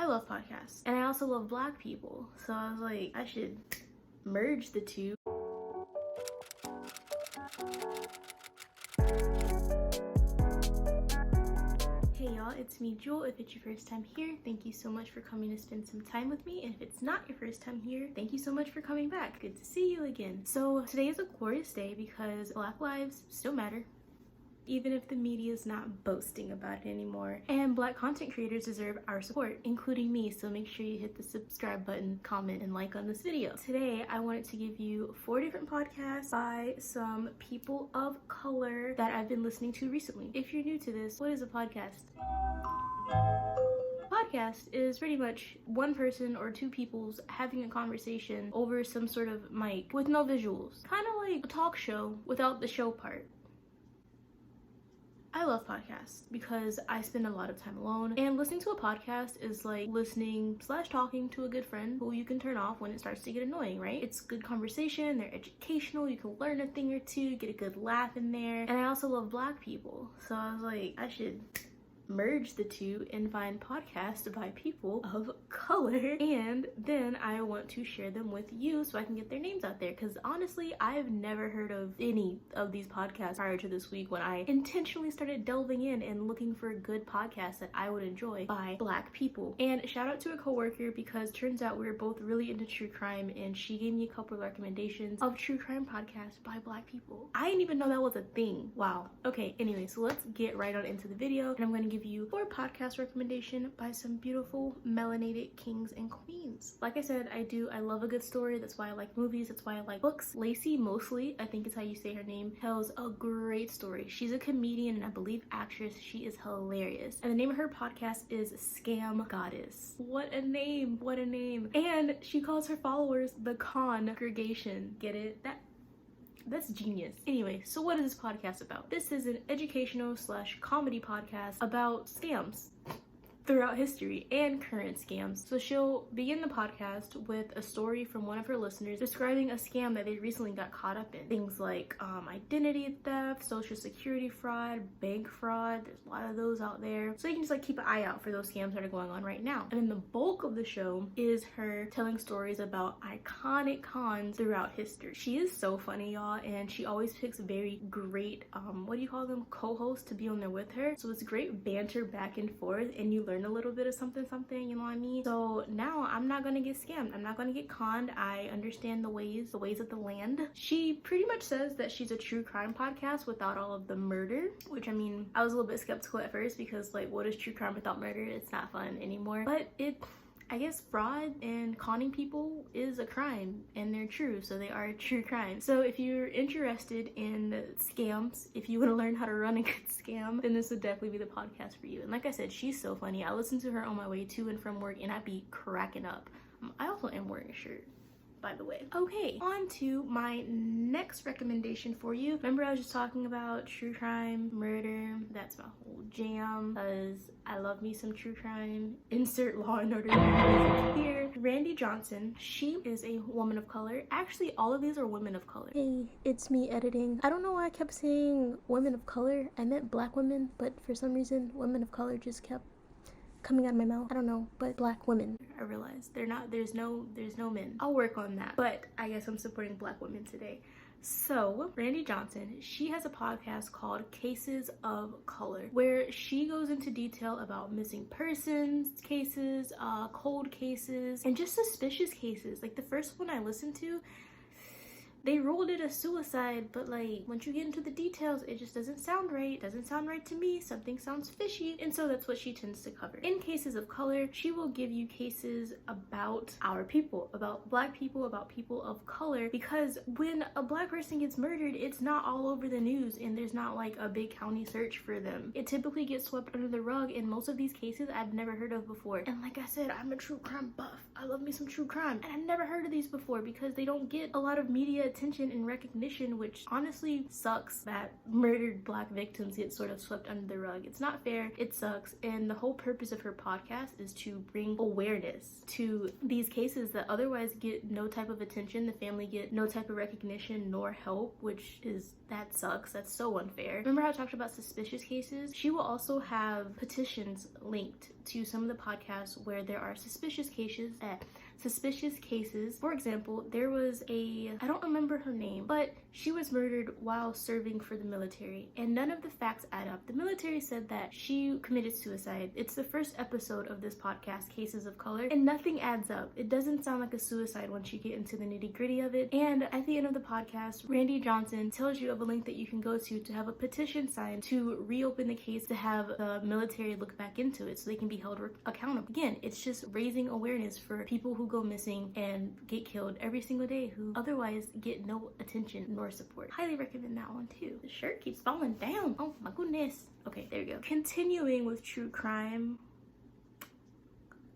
I love podcasts, and I also love Black people, so I was like, I should merge the two. Hey y'all, it's me, Jewel. If it's your first time here, thank you so much for coming to spend some time with me. And if it's not your first time here, thank you so much for coming back. Good to see you again. So today is a glorious day because Black lives still matter, even if the media is not boasting about it anymore. And Black content creators deserve our support, including me, so make sure you hit the subscribe button, comment, and like on this video. Today, I wanted to give you 4 different podcasts by some people of color that I've been listening to recently. If you're new to this, what is a podcast? Podcast is pretty much one person or 2 people's having a conversation over some sort of mic with no visuals. Kind of like a talk show without the show part. I love podcasts because I spend a lot of time alone, and listening to a podcast is like listening / talking to a good friend who you can turn off when it starts to get annoying, right? It's good conversation, they're educational, you can learn a thing or two, get a good laugh in there. And I also love Black people, so I was like, I should merge the two and find podcasts by people of color, and then I want to share them with you so I can get their names out there, because honestly I've never heard of any of these podcasts prior to this week when I intentionally started delving in and looking for good podcasts that I would enjoy by Black people. And shout out to a coworker, because turns out we were both really into true crime, and she gave me a couple of recommendations of true crime podcasts by Black people. I didn't even know that was a thing. Wow. Okay, anyway, so let's get right on into the video, and I'm going to give you 4 podcast recommendation by some beautiful melanated kings and queens. Like I said, I love a good story. That's why I like movies, that's why I like books. Laci, Mosley, I think is how you say her name, tells a great story. She's a comedian and I believe actress. She is hilarious, and the name of her podcast is Scam Goddess. What a name, what a name. And she calls her followers the Congregation. Get it? That's genius. Anyway, so what is this podcast about? This is an educational / comedy podcast about scams throughout history and current scams. So she'll begin the podcast with a story from one of her listeners describing a scam that they recently got caught up in. Things like identity theft, social security fraud, bank fraud. There's a lot of those out there. So you can just like keep an eye out for those scams that are going on right now. And then the bulk of the show is her telling stories about iconic cons throughout history. She is so funny, y'all, and she always picks very great, what do you call them? Co-hosts to be on there with her. So it's great banter back and forth, and you learn a little bit of something, you know what I mean? So now I'm not gonna get scammed, I'm not gonna get conned. I understand the ways of the land. She pretty much says that she's a true crime podcast without all of the murder, which I mean, I was a little bit skeptical at first, because like, what is true crime without murder? It's not fun anymore. But I guess fraud and conning people is a crime, and they're true, so they are true crime. So if you're interested in scams, if you want to learn how to run a good scam, then this would definitely be the podcast for you. And like I said, she's so funny. I listen to her on my way to and from work, and I'd be cracking up. I also am wearing a shirt, by the way. Okay, on to my next recommendation for you. Remember I was just talking about true crime, murder? That's my whole jam, because I love me some true crime. Insert Law and Order music here. Randi Johnson, she is a woman of color. Actually, all of these are women of color. Hey, it's me editing. I don't know why I kept saying women of color. I meant Black women, but for some reason, women of color just kept coming out of my mouth. I don't know, but Black women. I realized there's no men. I'll work on that, but I guess I'm supporting Black women today. So Randi Johnson, she has a podcast called Cases of Color, where she goes into detail about missing persons cases, cold cases, and just suspicious cases. Like the first one I listened to, they ruled it a suicide, but like once you get into the details, it just doesn't sound right. Doesn't sound right to me. Something sounds fishy. And so that's what she tends to cover. In Cases of Color, she will give you cases about our people, about Black people, about people of color, because when a Black person gets murdered, it's not all over the news, and there's not like a big county search for them. It typically gets swept under the rug, and most of these cases I've never heard of before. And like I said, I'm a true crime buff. I love me some true crime, and I never heard of these before because they don't get a lot of media attention and recognition, which honestly sucks that murdered Black victims get sort of swept under the rug. It's not fair, it sucks, and the whole purpose of her podcast is to bring awareness to these cases that otherwise get no type of attention. The family get no type of recognition nor help, that sucks. That's so unfair. Remember how I talked about suspicious cases? She will also have petitions linked to some of the podcasts where there are suspicious cases. For example, there was I don't remember her name, but she was murdered while serving for the military, and none of the facts add up. The military said that she committed suicide. It's the first episode of this podcast, Cases of Color, and nothing adds up. It doesn't sound like a suicide once you get into the nitty-gritty of it. And at the end of the podcast, Randi Johnson tells you of a link that you can go to have a petition signed to reopen the case, to have the military look back into it so they can be held accountable. Again, it's just raising awareness for people who go missing and get killed every single day, who otherwise get no attention nor support. Highly recommend that one too. The shirt keeps falling down. Oh my goodness. Okay, there you go. Continuing with true crime.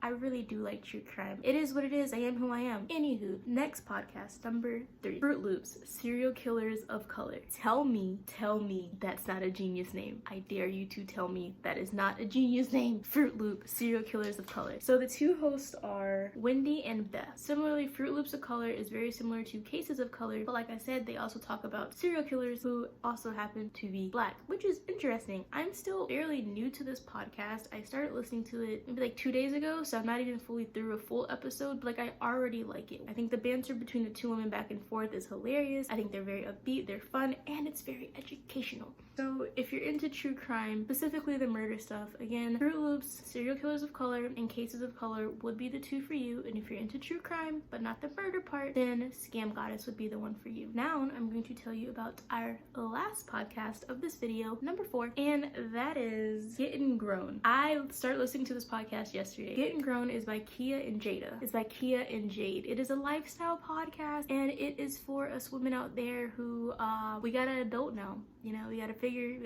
I really do like true crime. It is what it is. I am who I am. Anywho, next podcast, number 3. Fruitloops, serial killers of color. Tell me that's not a genius name. I dare you to tell me that is not a genius name. Fruitloops, serial killers of color. So the two hosts are Wendy and Beth. Similarly, Fruitloops of Color is very similar to Cases of Color, but like I said, they also talk about serial killers who also happen to be Black, which is interesting. I'm still fairly new to this podcast. I started listening to it maybe like 2 days ago, so I'm not even fully through a full episode, but like I already like it. I think the banter between the two women back and forth is hilarious. I think they're very upbeat, they're fun, and it's very educational. So if you're into true crime, specifically the murder stuff, again, Fruitloops, Serial Killers of Color, and Cases of Color would be the two for you. And if you're into true crime, but not the murder part, then Scam Goddess would be the one for you. Now I'm going to tell you about our last podcast of this video, number 4, and that is Gettin Grown. I started listening to this podcast yesterday. Gettin Grown is by Keia and Jade. It is a lifestyle podcast, and it is for us women out there who we got an adult now. You know, we gotta figure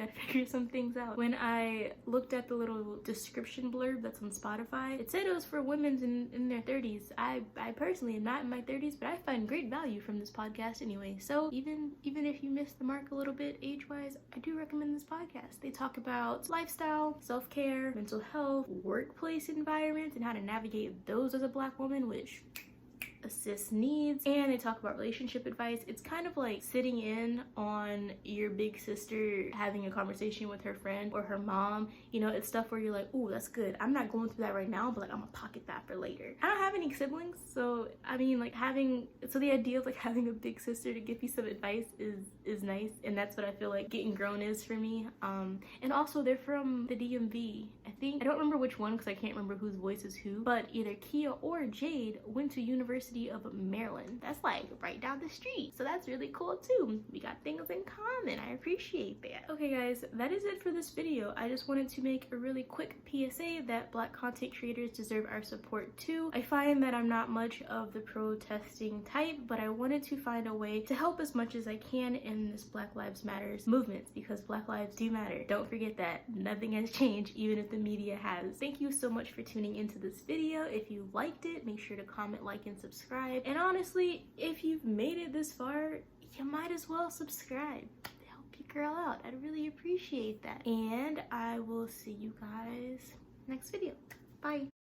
some things out. When I looked at the little description blurb that's on Spotify, it said it was for women in their 30s. I personally am not in my 30s, but I find great value from this podcast anyway. So even if you missed the mark a little bit age-wise, I do recommend this podcast. They talk about lifestyle, self-care, mental health, workplace environments, and how to navigate those as a Black woman, which assist needs, and they talk about relationship advice. It's kind of like sitting in on your big sister having a conversation with her friend or her mom. You know, it's stuff where you're like, ooh, that's good. I'm not going through that right now, but like I'm gonna pocket that for later. I don't have any siblings, so I mean, like the idea of like having a big sister to give you some advice is nice, and that's what I feel like Getting Grown is for me. And also they're from the DMV. I don't remember which one because I can't remember whose voice is who, but either Keia or Jade went to University of Maryland. That's like right down the street, so that's really cool too. We got things in common. I appreciate that. Okay guys, that is it for this video. I just wanted to make a really quick PSA that Black content creators deserve our support too. I find that I'm not much of the protesting type, but I wanted to find a way to help as much as I can in this Black Lives Matters movement, because Black lives do matter. Don't forget that. Nothing has changed, even if the media has. Thank you so much for tuning into this video. If you liked it, make sure to comment, like, and subscribe. And honestly, if you've made it this far, you might as well subscribe to help your girl out. I'd really appreciate that. And I will see you guys next video. Bye.